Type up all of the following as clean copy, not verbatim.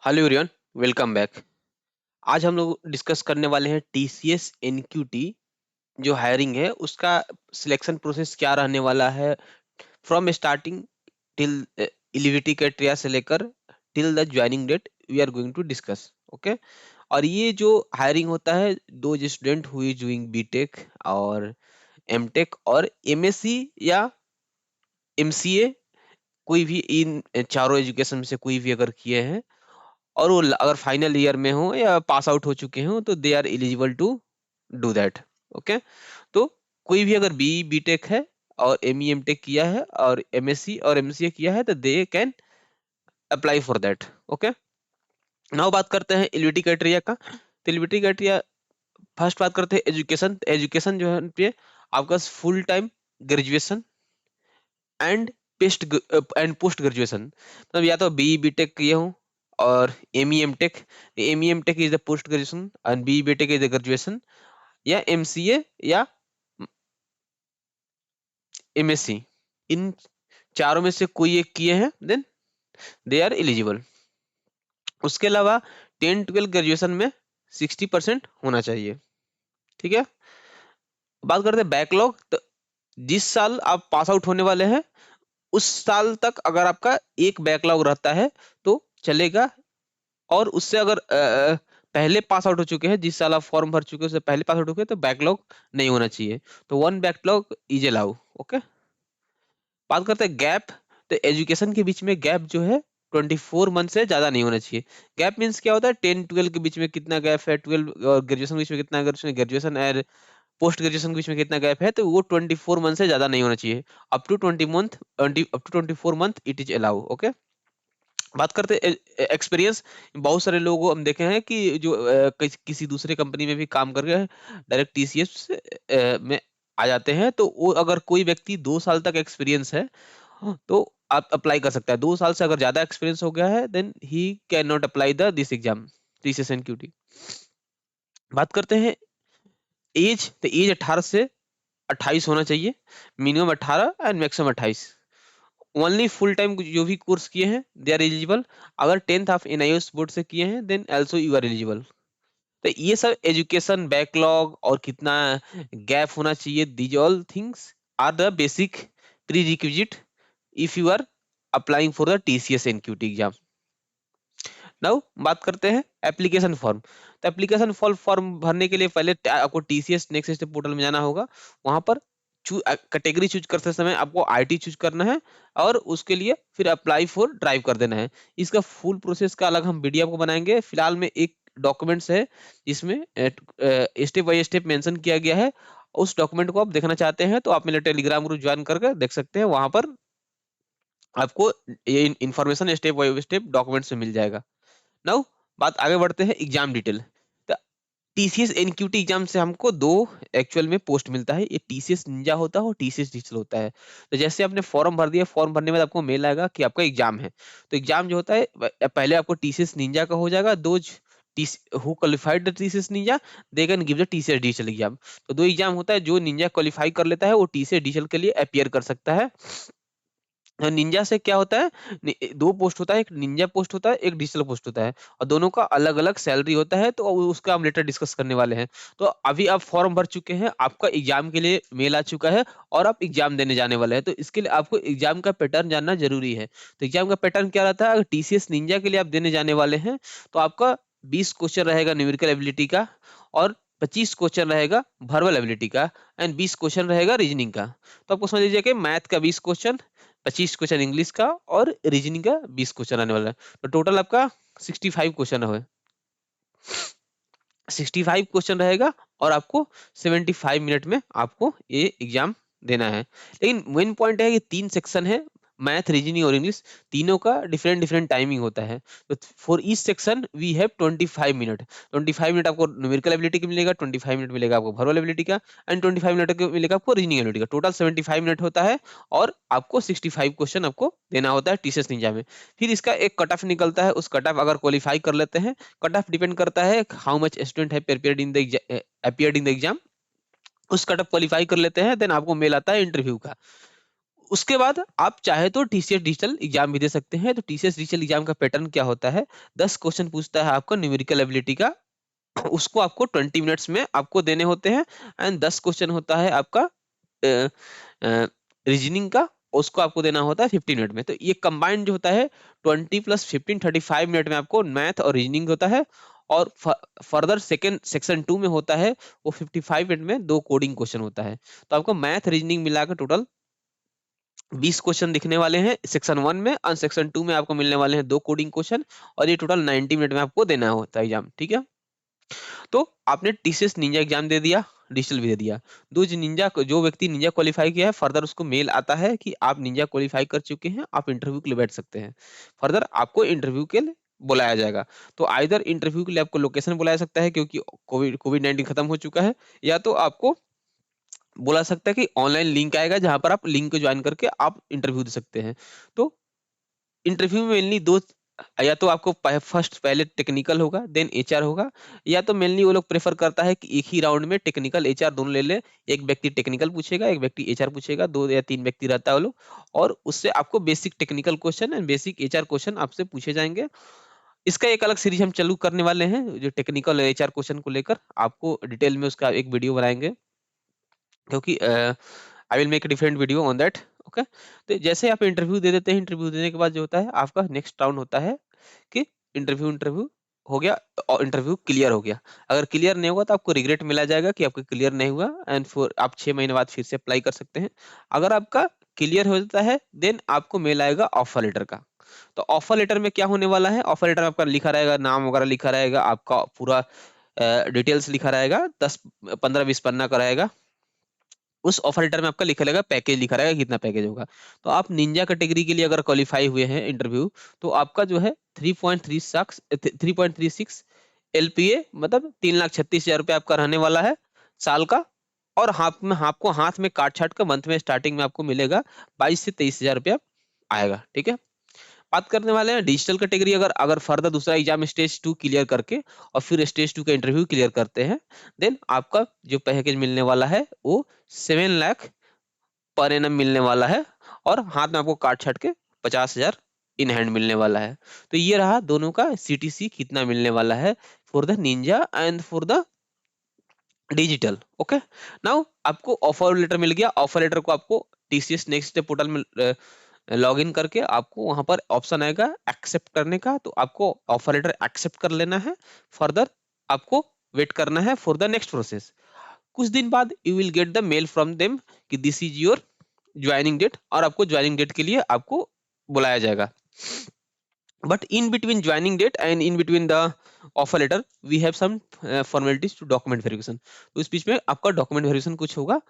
Hello everyone, welcome back. आज हम लोग डिस्कस करने वाले हैं टीसीएस एनक्यूटी जो हायरिंग है उसका सिलेक्शन प्रोसेस क्या रहने वाला है from starting till eligibility criteria से लेकर till the joining date we are going to discuss. Okay. और ये जो हायरिंग होता है दो स्टूडेंट हुई डूइंग बीटेक और एमटेक और एमएससी या एमसीए, कोई भी इन चारों एजुकेशन में से कोई भी अगर किए हैं और वो अगर फाइनल ईयर में हो या पास आउट हो चुके हो तो they are eligible to do that. Okay. तो कोई भी अगर बी बीटेक है और एम ई एम टेक किया है और एमएससी और एमसीए किया है तो they can apply for that. Okay. Now बात करते हैं एलिजिबिलिटी क्राइटेरिया का। तो एलिजिबिलिटी क्राइटेरिया फर्स्ट बात करते हैं एजुकेशन। एजुकेशन जो है पे आपका full time graduation and past and post graduation, मतलब या तो बी बीटेक किए हो और M E M tech. M E M tech is the post graduation and B BTech is the graduation, या एम सी ए या M S C. इन चारों में से कोई एक किए हैं देन दे आर एलिजिबल। उसके अलावा 10-12 ग्रेजुएशन में 60% होना चाहिए। ठीक है। बात करते हैं बैकलॉग। तो जिस साल आप पास आउट होने वाले हैं उस साल तक अगर आपका एक बैकलॉग रहता है तो चलेगा, और उससे अगर पहले पास आउट हो चुके हैं, जिस साल आप फॉर्म भर चुके हैं उससे पहले पास आउट हो गए तो बैकलॉग नहीं होना चाहिए। तो one backlog is allow. Okay. बात करते हैं गैप। तो एजुकेशन के बीच में गैप जो है 24 मंथ से ज्यादा नहीं होना चाहिए। गैप मीन्स क्या होता है, 10-12 के बीच में कितना गैप है, 12 और ग्रेजुएशन के बीच में कितना, ग्रेजुएशन और पोस्ट ग्रेजुएशन के बीच में कितना गैप है, तो वो 24 मंथ से ज्यादा नहीं होना चाहिए। Up to 20 month, up to 24 month it is allow. Okay. बात करते एक्सपीरियंस। बहुत सारे लोगों को हम देखे हैं कि जो किसी दूसरे कंपनी में भी काम करके डायरेक्ट टीसीएस में आ जाते हैं, तो वो अगर कोई व्यक्ति 2 साल तक एक्सपीरियंस है तो आप अप्लाई कर सकता है। 2 साल से अगर ज्यादा एक्सपीरियंस हो गया है then he can not apply the this exam, TCS NQT. बात करते हैं एज। तो एज 18 से 28 होना चाहिए, minimum 18 and maximum 28। Only full time जो भी कोर्स किए हैं दे आर एलिजिबल। अगर 10th आप एनआईओएस बोर्ड से किए हैं then also you are eligible. तो ये सब एजुकेशन बैकलॉग और कितना गैप होना चाहिए, these all things are the basic prerequisite if you are applying for the TCS NQT exam. Now बात करते हैं एप्लीकेशन फॉर्म। तो एप्लीकेशन फॉर्म भरने के लिए पहले आपको टीसीएस नेक्स्ट स्टेप पोर्टल में जाना होगा। वहां पर कैटेगरी चूज करते समय आपको आईटी चूज करना है और उसके लिए फिर अप्लाई फॉर ड्राइव कर देना है। इसका फुल प्रोसेस का अलग हम वीडियो आपको बनाएंगे। फिलहाल में एक डॉक्यूमेंट्स है जिसमें स्टेप बाय स्टेप मेंशन किया गया है। उस डॉक्यूमेंट को आप देखना चाहते हैं तो आप मेरे टेलीग्राम ग्रुप ज्वाइन करके देख सकते हैं। वहां पर आपको ये information step by step documents में मिल जाएगा। नाउ बात आगे बढ़ते हैं एग्जाम डिटेल। तो टीसीएस एनक्यूटी एग्जाम से हमको दो एक्चुअल में पोस्ट मिलता है, ये टीसीएस निंजा होता है और टीसीएस डिजिटल होता है। तो जैसे आपने फॉर्म भर दिया, फॉर्म भरने में आपको मेल आएगा कि आपका एग्जाम है। तो एग्जाम जो होता है पहले आपको टीसीएस निंजा का हो जाएगा। दो who qualified the TCS Ninja they can give the TCS digital exam. तो दो एग्जाम होता है, जो निंजा क्वालिफाई कर लेता है वो टीसीएस डिजिटल के लिए अपियर कर सकता है। निंजा से क्या होता है, दो पोस्ट होता है, एक निंजा पोस्ट होता है, एक डिजिटल पोस्ट होता है, और दोनों का अलग अलग सैलरी होता है। तो उसका हम लेटर डिस्कस करने वाले हैं। तो अभी आप फॉर्म भर चुके हैं, आपका एग्जाम के लिए मेल आ चुका है और आप एग्जाम देने जाने वाले हैं। तो इसके लिए आपको एग्जाम का पैटर्न जानना जरूरी है। तो एग्जाम का पैटर्न क्या रहता है, अगर टीसीएस निंजा के लिए आप देने जाने वाले हैं तो आपका 20 क्वेश्चन रहेगा न्यूमेरिकल एबिलिटी का, और 25 क्वेश्चन रहेगा वर्बल एबिलिटी का, एंड 20 क्वेश्चन रहेगा रीजनिंग का। तो आपको समझ लीजिए कि मैथ का 20 क्वेश्चन, 25 क्वेश्चन इंग्लिश का, और रीजनिंग का 20 क्वेश्चन आने वाला है। तो टोटल आपका 65 क्वेश्चन है, 65 क्वेश्चन रहेगा, और आपको 75 मिनट में आपको ये एग्जाम देना है। लेकिन मेन पॉइंट है कि 3 सेक्शन है, मैथ रीजनिंग और इंग्लिश, तीनों का डिफरेंट डिफरेंट टाइमिंग होता है। तो for each section we have 25 minute. 25 minute आपको न्यूमेरिकल एबिलिटी का मिलेगा, 25 मिनट मिलेगा आपको वर्बल एबिलिटी का, एंड 25 मिनट मिलेगा आपको रीजनिंग एबिलिटी का। टोटल 75 मिनट होता है, और आपको 65 क्वेश्चन आपको देना होता है टीसीएस निंजा में। फिर इसका एक कट ऑफ निकलता है, उस कट ऑफ अगर क्वालिफाई कर लेते हैं, कट ऑफ डिपेंड करता है हाउ मच स्टूडेंट है prepared in the appeared in the exam. उस कट ऑफ क्वालिफाई कर लेते हैं देन आपको मेल आता है इंटरव्यू का। उसके बाद आप चाहे तो टीसीएस डिजिटल एग्जाम भी दे सकते हैं। तो टीसीएस डिजिटल एग्जाम का पैटर्न क्या होता है, 10 क्वेश्चन पूछता है आपको न्यूमेरिकल एबिलिटी का, उसको आपको 20 मिनट्स में आपको देने होते हैं। एंड 10 क्वेश्चन होता है आपका रीजनिंग का, उसको आपको देना होता है 15 मिनट में। तो ये कंबाइंड जो होता है 20 + 15 35 मिनट में आपको मैथ और रीजनिंग होता है। और फर्दर सेकेंड सेक्शन 2 में होता है वो 55 मिनट में 2 कोडिंग क्वेश्चन होता है। तो आपको मैथ रीजनिंग मिलाकर टोटल 20 क्वेश्चन दिखने वाले हैं सेक्शन 1 में, और सेक्शन 2 में आपको मिलने वाले हैं 2 कोडिंग क्वेश्चन। और ये टोटल 90 मिनट में आपको देना होता है एग्जाम, ठीक है। तो आपने टीसीएस निंजा एग्जाम दे दिया, डिजिटल भी दे दिया। जो व्यक्ति निंजा क्वालिफाई किया है, फर्दर उसको मेल आता है कि आप निंजा क्वालिफाई कर चुके हैं, आप इंटरव्यू के लिए बैठ सकते हैं। फर्दर आपको इंटरव्यू के लिए बुलाया जाएगा। तो आइदर इंटरव्यू के लिए आपको लोकेशन बुलाया सकता है क्योंकि कोविड 19 खत्म हो चुका है, या तो आपको बोला सकता है कि ऑनलाइन लिंक आएगा जहां पर आप लिंक को ज्वाइन करके आप इंटरव्यू दे सकते हैं। तो इंटरव्यू में मेनली दो, या तो आपको फर्स्ट पहले टेक्निकल होगा देन एचआर होगा, या तो मेनली वो लोग प्रेफर करता है कि एक ही राउंड में टेक्निकल एचआर दोनों ले ले। एक व्यक्ति टेक्निकल पूछेगा, एक व्यक्ति एचआर पूछेगा, 2 या 3 व्यक्ति रहता है वो लोग। और उससे आपको basic technical question and basic HR question आपसे पूछे जाएंगे। इसका एक अलग सीरीज हम चालू करने वाले हैं, जो टेक्निकल एचआर क्वेश्चन को लेकर आपको डिटेल में उसका एक वीडियो बनाएंगे, क्योंकि I will make a different video on that. Okay, तो जैसे आप इंटरव्यू दे देते हैं, इंटरव्यू देने के बाद जो होता है आपका नेक्स्ट राउंड होता है कि इंटरव्यू हो गया और इंटरव्यू क्लियर हो गया। अगर क्लियर नहीं हुआ तो आपको रिग्रेट मिला जाएगा कि आपका क्लियर नहीं हुआ, एंड फिर आप 6 महीने बाद फिर से अप्लाई कर सकते हैं। अगर आपका क्लियर हो जाता है देन आपको मेल आएगा ऑफर लेटर का। तो ऑफर लेटर में क्या होने वाला है, ऑफर लेटर में आपका लिखा रहेगा, नाम वगैरह लिखा रहेगा, आपका पूरा डिटेल्स लिखा रहेगा, 10 15 20 पन्ना का रहेगा। उस ऑफर लेटर में आपका लिखा रहेगा पैकेज, लिखा रहेगा कितना पैकेज होगा। तो आप निंजा कैटेगरी के लिए अगर क्वालिफाई हुए हैं इंटरव्यू, तो आपका जो है 3.36 एलपीए, मतलब 3,36,000 रुपये आपका रहने वाला है साल का। और आपको हाथ में काट छाट का मंथ में स्टार्टिंग में आपको मिलेगा 22 से 23 हजार रुपया आएगा, ठीक है। बात करने वाले हैं डिजिटल कैटेगरी। अगर अगर फर्दर दूसरा एग्जाम स्टेज 2 क्लियर करके और फिर स्टेज 2 का इंटरव्यू क्लियर करते हैं, देन आपका जो पैकेज मिलने वाला है वो 7 लाख पर एनम मिलने वाला है। और हाथ में आपको काट छाट के 50 हजार इन हैंड मिलने वाला है। तो ये रहा दोनों का सीटीसी कितना मिलने वाला है for the Ninja and for the digital. Okay, now आपको ऑफर लेटर मिल गया। ऑफर लेटर को आपको टीसीएस नेक्स्ट स्टेप पोर्टल में लॉग इन करके आपको वहां पर ऑप्शन आएगा एक्सेप्ट करने का, तो आपको ऑफर लेटर एक्सेप्ट कर लेना है। फर्दर आपको वेट करना है फॉर द नेक्स्ट प्रोसेस। कुछ दिन बाद you will get the mail from them कि this is your joining date, और आपको ज्वाइनिंग डेट के लिए आपको बुलाया जाएगा। but in between joining date and in between the offer letter we have some formalities to document verification। तो इस बीच में आपका डॉक्यूमेंट वेरिफिकेशन कुछ होगा।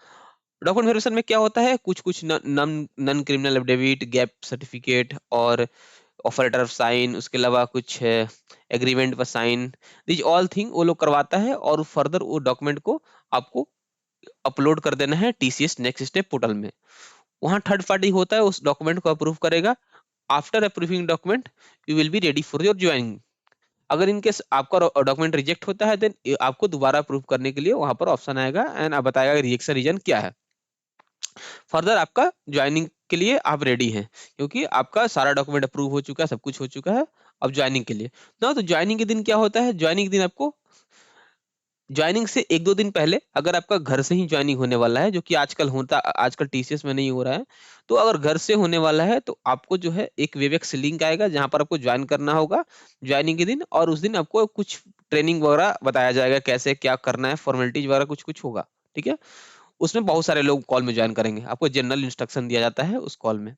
डॉक्यूमेंट वेरिफिकेशन में क्या होता है, कुछ कुछ non criminal affidavit, gap certificate, और ऑफर लेटर ऑफ साइन, उसके अलावा कुछ एग्रीमेंट पर साइन, दिस ऑल थिंग वो लोग करवाता है। और फर्दर वो डॉक्यूमेंट को आपको अपलोड कर देना है टीसीएस नेक्स्ट स्टेप पोर्टल में। वहां थर्ड पार्टी होता है, उस डॉक्यूमेंट को अप्रूव करेगा। After approving document you will be ready for your joining. अगर इनकेस आपका डॉक्यूमेंट रिजेक्ट होता है देन आपको दोबारा अप्रूव करने के लिए वहां पर ऑप्शन आएगा एंड आप बताएगा रिजेक्शन रीजन क्या है। फर्दर आपका ज्वाइनिंग के लिए आप रेडी हैं, क्योंकि आपका सारा डॉक्यूमेंट अप्रूव हो चुका है, सब कुछ हो चुका है। अब ज्वाइनिंग के लिए ना, तो ज्वाइनिंग के दिन क्या होता है, ज्वाइनिंग के दिन आपको ज्वाइनिंग से 1-2 दिन पहले अगर आपका घर से ही ज्वाइनिंग होने वाला है, जो कि आजकल टीसीएस में नहीं हो रहा है, तो अगर घर से होने वाला है तो आपको जो है एक वेबएक्स लिंक आएगा जहां पर आपको ज्वाइन करना होगा ज्वाइनिंग के दिन। और उस दिन आपको कुछ ट्रेनिंग वगैरह बताया जाएगा, कैसे क्या करना है, फॉर्मेलिटीज वगैरह कुछ कुछ होगा, ठीक है। उसमें बहुत सारे लोग कॉल में ज्वाइन करेंगे, आपको जनरल इंस्ट्रक्शन दिया जाता है उस कॉल में।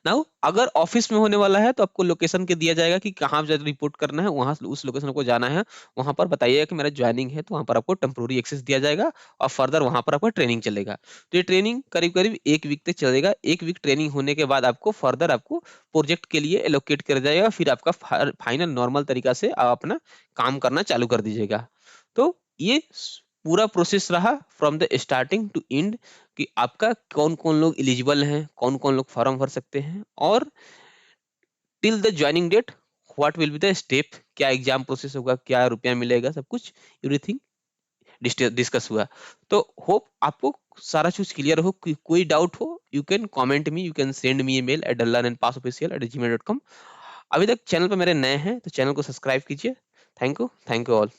नाउ अगर ऑफिस में होने वाला है तो आपको लोकेशन के दिया जाएगा कि कहाँ रिपोर्ट करना है, वहां उस लोकेशन को जाना है। वहां पर बताइएगा कि मेरा ज्वाइनिंग है, तो वहां पर आपको टेम्पोररी एक्सेस दिया जाएगा और फर्दर वहां पर आपका ट्रेनिंग चलेगा। तो ये ट्रेनिंग करीब करीब 1 वीक तक चलेगा। 1 वीक ट्रेनिंग होने के बाद आपको फर्दर आपको प्रोजेक्ट के लिए एलोकेट कर जाएगा, फिर आपका फाइनल नॉर्मल तरीका से आप अपना काम करना चालू कर दीजिएगा। तो ये पूरा प्रोसेस रहा from the starting to end, कि आपका कौन कौन लोग एलिजिबल हैं, कौन कौन लोग फॉर्म भर सकते हैं, और till the joining date what will be the step, क्या एग्जाम प्रोसेस होगा, क्या रुपया मिलेगा, सब कुछ एवरीथिंग डिस्कस हुआ। तो होप आपको सारा चीज क्लियर हो। कोई डाउट हो you can comment me, you can send me email eight learnandpassofficial@gmail.com। अभी तक चैनल पर मेरे नए हैं तो चैनल को सब्सक्राइब कीजिए। Thank you all.